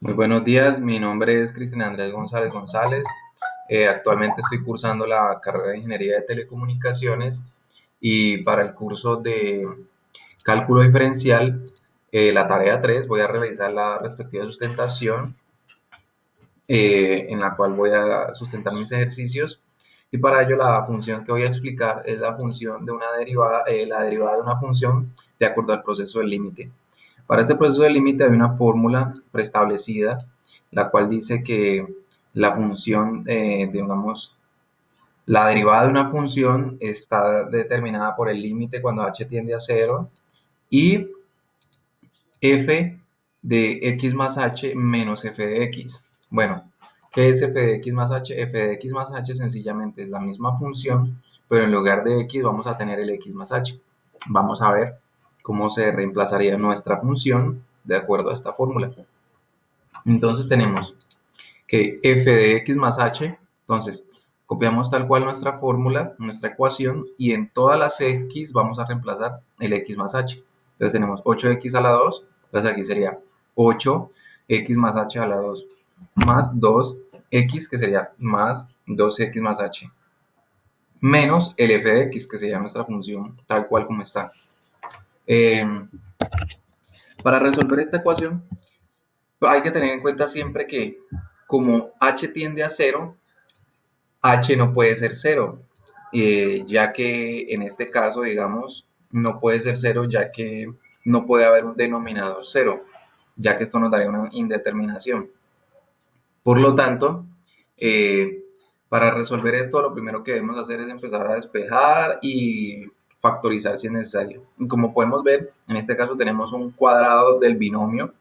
Muy buenos días, mi nombre es Cristian Andrés González González. Actualmente estoy cursando la carrera de Ingeniería de Telecomunicaciones y para el curso de cálculo diferencial, la tarea 3, voy a realizar la respectiva sustentación en la cual voy a sustentar mis ejercicios y para ello la función que voy a explicar es la función de una derivada, la derivada de una función de acuerdo al proceso del límite. Para este proceso de límite hay una fórmula preestablecida, la cual dice que la función, digamos, la derivada de una función está determinada por el límite cuando h tiende a cero y f de x más h menos f de x. Bueno, ¿qué es f de x más h? F de x más h sencillamente es la misma función, pero en lugar de x vamos a tener el x más h. Vamos a ver cómo se reemplazaría nuestra función de acuerdo a esta fórmula. Entonces tenemos que f de x más h, entonces copiamos tal cual nuestra fórmula, nuestra ecuación, y en todas las x vamos a reemplazar el x más h. Entonces tenemos 8x a la 2, entonces aquí sería 8x más h a la 2, más 2x, que sería más 2x más h, menos el f de x, que sería nuestra función tal cual como está. Eh, para resolver esta ecuación, hay que tener en cuenta siempre que como h tiende a 0, h no puede ser 0, ya que en este caso, digamos, no puede ser 0, ya que no puede haber un denominador 0, ya que esto nos daría una indeterminación. Por lo tanto, eh, para resolver esto, lo primero que debemos hacer es empezar a despejar y factorizar si es necesario. Y como podemos ver, en este caso tenemos un cuadrado del binomio,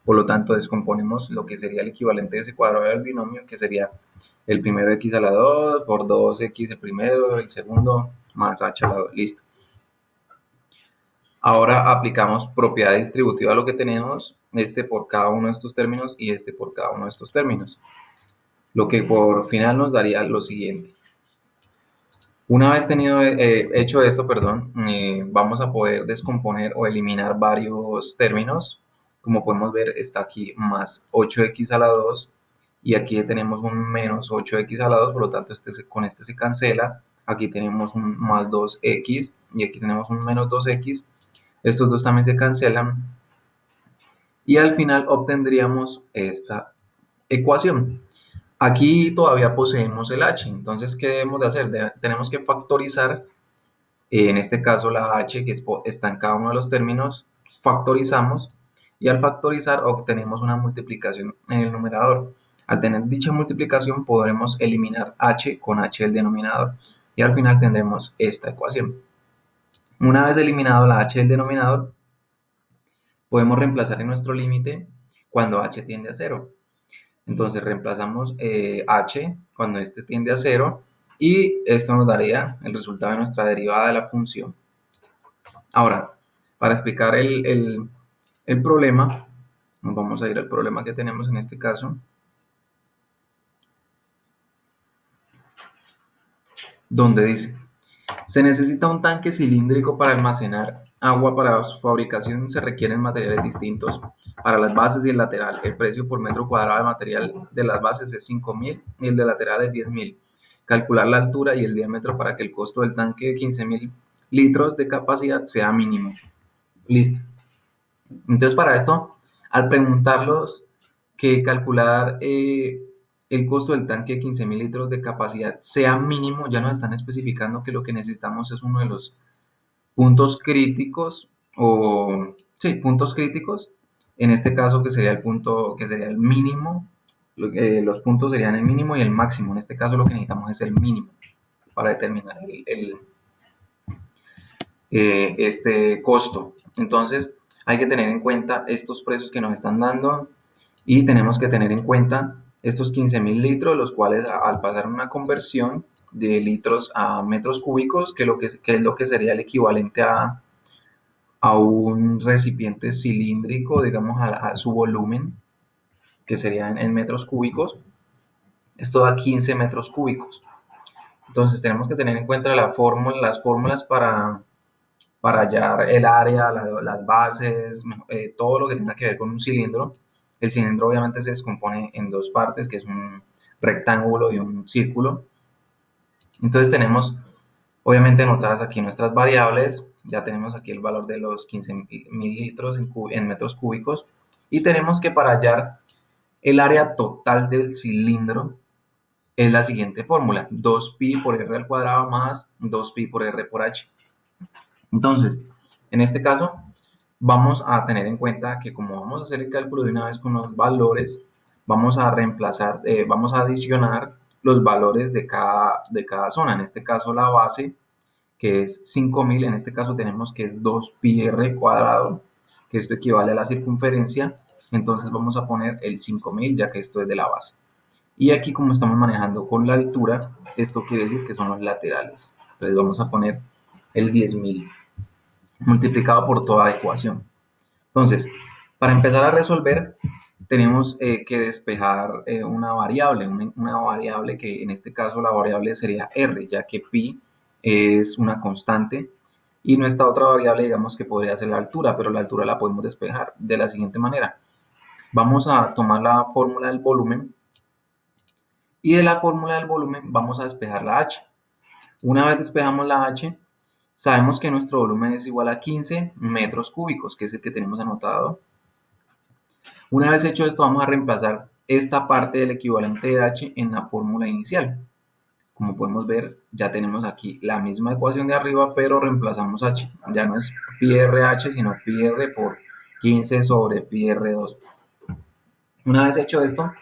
por lo tanto descomponemos lo que sería el equivalente de ese cuadrado del binomio, que sería el primero x a la 2 por 2x el primero, el segundo más h a la 2, listo. Ahora aplicamos propiedad distributiva a lo que tenemos, este por cada uno de estos términos y este por cada uno de estos términos, lo que por final nos daría lo siguiente. Una vez hecho esto, perdón, vamos a poder descomponer o eliminar varios términos. Como podemos ver, está aquí más 8x a la 2 y aquí tenemos un menos 8x a la 2, por lo tanto con este se cancela. Aquí tenemos un más 2x y aquí tenemos un menos 2x. Estos dos también se cancelan y al final obtendríamos esta ecuación. Aquí todavía poseemos el h, entonces ¿qué debemos de hacer? Tenemos que factorizar, en este caso la h que está en cada uno de los términos, factorizamos y al factorizar obtenemos una multiplicación en el numerador. Al tener dicha multiplicación podremos eliminar h con h del denominador y al final tendremos esta ecuación. Una vez eliminado la h del denominador, podemos reemplazar en nuestro límite cuando h tiende a 0. Entonces reemplazamos h cuando este tiende a 0 y esto nos daría el resultado de nuestra derivada de la función. Ahora, para explicar el problema, nos vamos a ir al problema que tenemos en este caso, donde dice, se necesita un tanque cilíndrico para almacenar agua. Para su fabricación se requieren materiales distintos. Para las bases y el lateral, el precio por metro cuadrado de material de las bases es 5.000 y el de lateral es 10.000. Calcular la altura y el diámetro para que el costo del tanque de 15.000 litros de capacidad sea mínimo. Listo. Entonces, para esto, al preguntarlos que calcular el costo del tanque de 15.000 litros de capacidad sea mínimo, ya nos están especificando que lo que necesitamos es uno de los puntos críticos, o sí, puntos críticos, en este caso que sería el punto, que sería el mínimo, los puntos serían el mínimo y el máximo, en este caso lo que necesitamos es el mínimo para determinar este costo. Entonces hay que tener en cuenta estos precios que nos están dando y tenemos que tener en cuenta estos 15.000 litros, los cuales al pasar una conversión de litros a metros cúbicos, que es lo que sería el equivalente a un recipiente cilíndrico, digamos, a su volumen, que sería en metros cúbicos, esto da 15 metros cúbicos. Entonces tenemos que tener en cuenta las fórmulas para hallar el área, las bases, todo lo que tenga que ver con un cilindro. El cilindro obviamente se descompone en dos partes, que es un rectángulo y un círculo. Entonces tenemos obviamente anotadas aquí nuestras variables, ya tenemos aquí el valor de los 15.000 litros en metros cúbicos, y tenemos que para hallar el área total del cilindro es la siguiente fórmula: 2pi por r al cuadrado más 2pi por r por h. Entonces, en este caso, vamos a tener en cuenta que como vamos a hacer el cálculo de una vez con los valores, vamos a reemplazar, vamos a adicionar los valores de cada zona. En este caso, la base, que es 5.000, en este caso tenemos que es 2pi r cuadrado, que esto equivale a la circunferencia. Entonces vamos a poner el 5.000, ya que esto es de la base. Y aquí, como estamos manejando con la altura, esto quiere decir que son los laterales. Entonces vamos a poner el 10.000 multiplicado por toda ecuación. Entonces, para empezar a resolver, tenemos que despejar una variable que en este caso la variable sería r, ya que pi es una constante, y nuestra otra variable, digamos que podría ser la altura, pero la altura la podemos despejar de la siguiente manera. Vamos a tomar la fórmula del volumen, y de la fórmula del volumen vamos a despejar la h. Una vez despejamos la h, sabemos que nuestro volumen es igual a 15 metros cúbicos, que es el que tenemos anotado. Una vez hecho esto, vamos a reemplazar esta parte del equivalente de h en la fórmula inicial. Como podemos ver, ya tenemos aquí la misma ecuación de arriba, pero reemplazamos h. Ya no es pi RH, sino pi r por 15 sobre pi r2. Una vez hecho esto,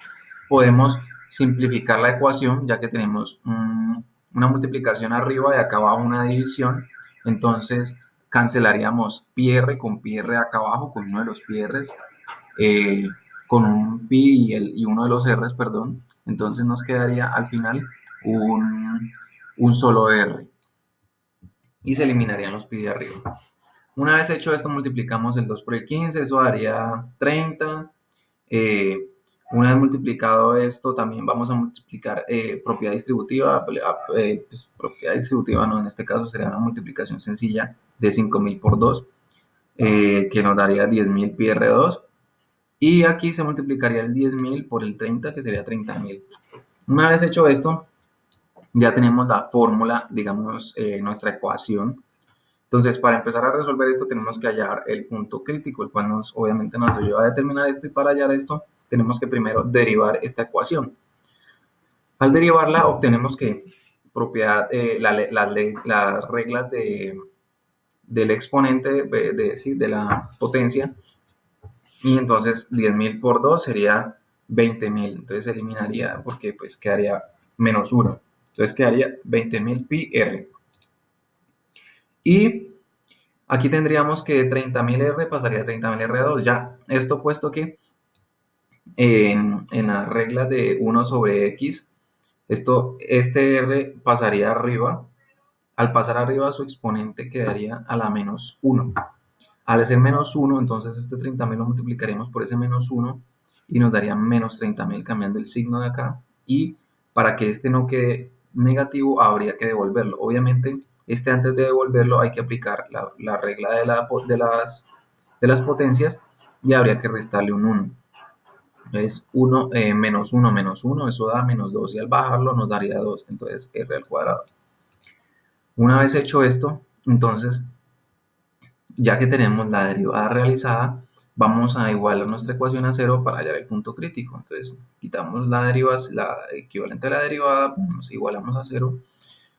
podemos simplificar la ecuación, ya que tenemos una multiplicación arriba y acá abajo una división. Entonces cancelaríamos pi r con pi r acá abajo, con uno de los pi r's, eh, con un pi y uno de los r's, perdón. Entonces nos quedaría al final un solo r, y se eliminarían los pi de arriba. Una vez hecho esto, multiplicamos el 2 por el 15, eso daría 30. Una vez multiplicado esto, también vamos a multiplicar propiedad distributiva. Pues, propiedad distributiva no, en este caso sería una multiplicación sencilla de 5.000 por 2, que nos daría 10.000 pi r2. Y aquí se multiplicaría el 10.000 por el 30, que sería 30.000. Una vez hecho esto, ya tenemos la fórmula, digamos, nuestra ecuación. Entonces, para empezar a resolver esto, tenemos que hallar el punto crítico, el cual obviamente nos ayuda a determinar esto, y para hallar esto, tenemos que primero derivar esta ecuación. Al derivarla, obtenemos que propiedad, las reglas del exponente de la potencia, y entonces 10.000 por 2 sería 20.000. Entonces se eliminaría porque pues quedaría menos 1. Entonces quedaría 20.000 pi r. Y aquí tendríamos que 30.000 R pasaría a 30.000 R2. Ya, esto puesto que en las reglas de 1 sobre X, este R pasaría arriba. Al pasar arriba, su exponente quedaría a la menos 1. Al ser menos 1, entonces este 30.000 lo multiplicaremos por ese menos 1 y nos daría menos 30.000, cambiando el signo de acá. Y para que este no quede negativo, habría que devolverlo. Obviamente, antes de devolverlo hay que aplicar la regla de las potencias, y habría que restarle un 1. Entonces, menos 1, eso da menos 2, y al bajarlo nos daría 2, entonces r al cuadrado. Una vez hecho esto, entonces, ya que tenemos la derivada realizada, vamos a igualar nuestra ecuación a 0 para hallar el punto crítico. Entonces quitamos la equivalente a la derivada, nos igualamos a 0,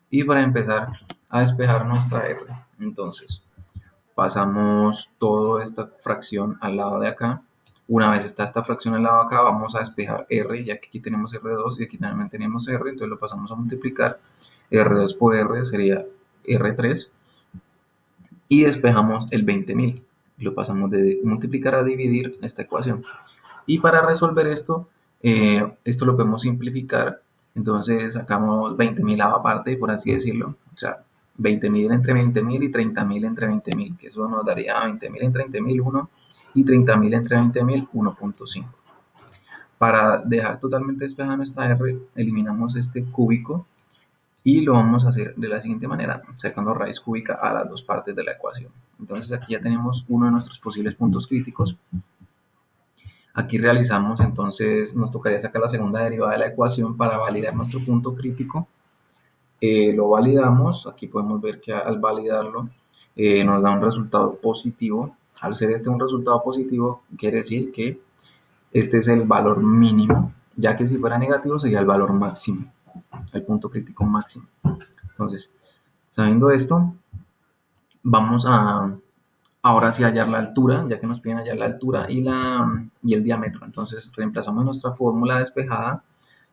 y para empezar a despejar nuestra r, entonces pasamos toda esta fracción al lado de acá. Una vez está esta fracción al lado de acá, vamos a despejar r, ya que aquí tenemos r2 y aquí también tenemos r, entonces lo pasamos a multiplicar. R2 por r sería r3, y despejamos el 20.000. Lo pasamos de multiplicar a dividir esta ecuación. Y para resolver esto lo podemos simplificar. Entonces sacamos 20.000 aparte, por así decirlo. O sea, 20.000 entre 20.000 y 30.000 entre 20.000, que eso nos daría 20.000 entre 20.000 1, y 30.000 entre 20.000 1.5. Para dejar totalmente despejada nuestra r, eliminamos este cúbico y lo vamos a hacer de la siguiente manera, sacando raíz cúbica a las dos partes de la ecuación. Entonces aquí ya tenemos uno de nuestros posibles puntos críticos. Aquí realizamos, entonces nos tocaría sacar la segunda derivada de la ecuación para validar nuestro punto crítico. Lo validamos, aquí podemos ver que al validarlo nos da un resultado positivo. Al ser este un resultado positivo, quiere decir que este es el valor mínimo, ya que si fuera negativo sería el valor máximo, el punto crítico máximo. Entonces, sabiendo esto, vamos a ahora sí hallar la altura, ya que nos piden hallar la altura y el diámetro. Entonces, reemplazamos nuestra fórmula despejada,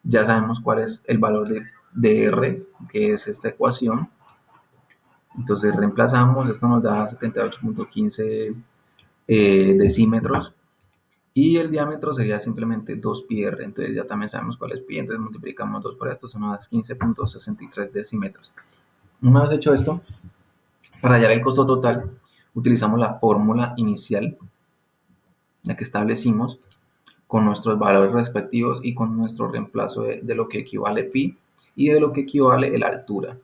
ya sabemos cuál es el valor de R, que es esta ecuación. Entonces reemplazamos, esto nos da 78.15 decímetros y el diámetro sería simplemente 2πr, entonces ya también sabemos cuál es pi, entonces multiplicamos 2 por esto, son unas 15.63 decímetros. Una vez hecho esto, para hallar el costo total, utilizamos la fórmula inicial, la que establecimos, con nuestros valores respectivos y con nuestro reemplazo de lo que equivale pi y de lo que equivale la altura.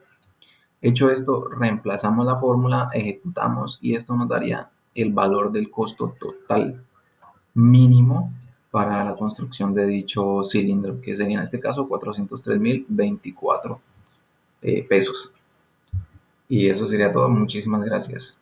Hecho esto, reemplazamos la fórmula, ejecutamos y esto nos daría el valor del costo total mínimo para la construcción de dicho cilindro, que sería en este caso 403.024 pesos. Y eso sería todo. Muchísimas gracias.